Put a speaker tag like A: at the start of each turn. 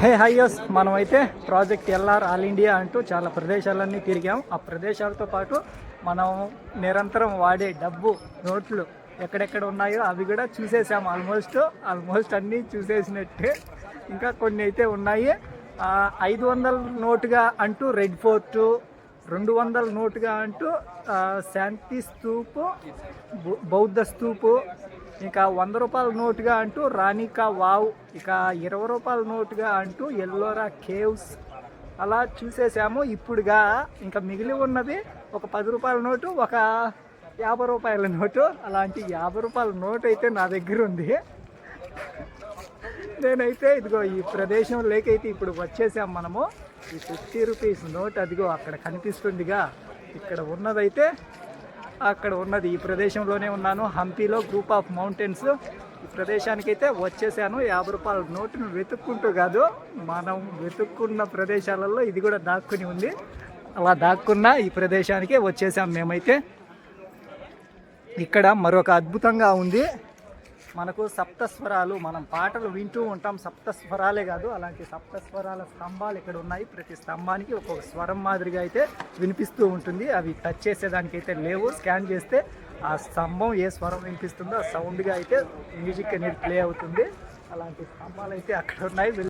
A: హైయస్ మనమైతే project LR all India అంటూ చాలా ప్రదేశాలన్నీ తిరిగాం. ఆ ప్రదేశాలతో పాటు మనం నిరంతరం వాడే డబ్బు నోట్లు ఎక్కడెక్కడ ఉన్నాయో అవి కూడా చూసేసాం. ఆల్మోస్ట్ అన్నీ చూసేసినట్టే. ఇంకా కొన్ని అయితే ఉన్నాయి. 500 నోటుగా అంటూ రెడ్ ఫోర్టు, 200 నోటుగా అంటూ శాంతి స్తూపు, బౌద్ధ స్తూపు, ఇంకా 100 రూపాయల నోటుగా అంటూ రాణికా వావ్, ఇక 20 రూపాయల నోటుగా అంటూ ఎల్లోరా కేవ్స్ అలా చూసేసాము. ఇప్పుడుగా ఇంకా మిగిలి ఉన్నది ఒక 10 రూపాయల నోటు, ఒక 50 రూపాయల నోటు. అలాంటి 50 రూపాయల నోటు అయితే నా దగ్గర ఉంది. నేనైతే ఇదిగో ఈ ప్రదేశం లేకైతే ఇప్పుడు వచ్చేసాం మనము. ఈ 50 రూపీస్ నోట్ అదిగో అక్కడ కనిపిస్తుందిగా, ఇక్కడ ఉన్నదైతే అక్కడ ఉన్నది. ఈ ప్రదేశంలోనే ఉన్నాను, హంపీలో గ్రూప్ ఆఫ్ మౌంటైన్స్. ఈ ప్రదేశానికైతే వచ్చేసాను. 50 రూపాయల నోటును వెతుక్కుంటూ కాదు, మనం వెతుక్కున్న ప్రదేశాలలో ఇది కూడా దాక్కుని ఉంది. అలా దాక్కున్న ఈ ప్రదేశానికే వచ్చేసాం మేమైతే. ఇక్కడ మరొక అద్భుతంగా ఉంది. మనకు సప్తస్వరాలు, మనం పాటలు వింటూ ఉంటాం, సప్తస్వరాలే కాదు, అలాంటి సప్తస్వరాల స్తంభాలు ఇక్కడ ఉన్నాయి. ప్రతి స్తంభానికి ఒక్కొక్క స్వరం మాదిరిగా అయితే వినిపిస్తూ ఉంటుంది. అవి టచ్ చేసేదానికైతే లేవు. స్కాన్ చేస్తే ఆ స్తంభం ఏ స్వరం వినిపిస్తుందో ఆ సౌండ్గా అయితే మ్యూజిక్ అనేది ప్లే అవుతుంది. అలాంటి స్తంభాలు అయితే అక్కడ ఉన్నాయి.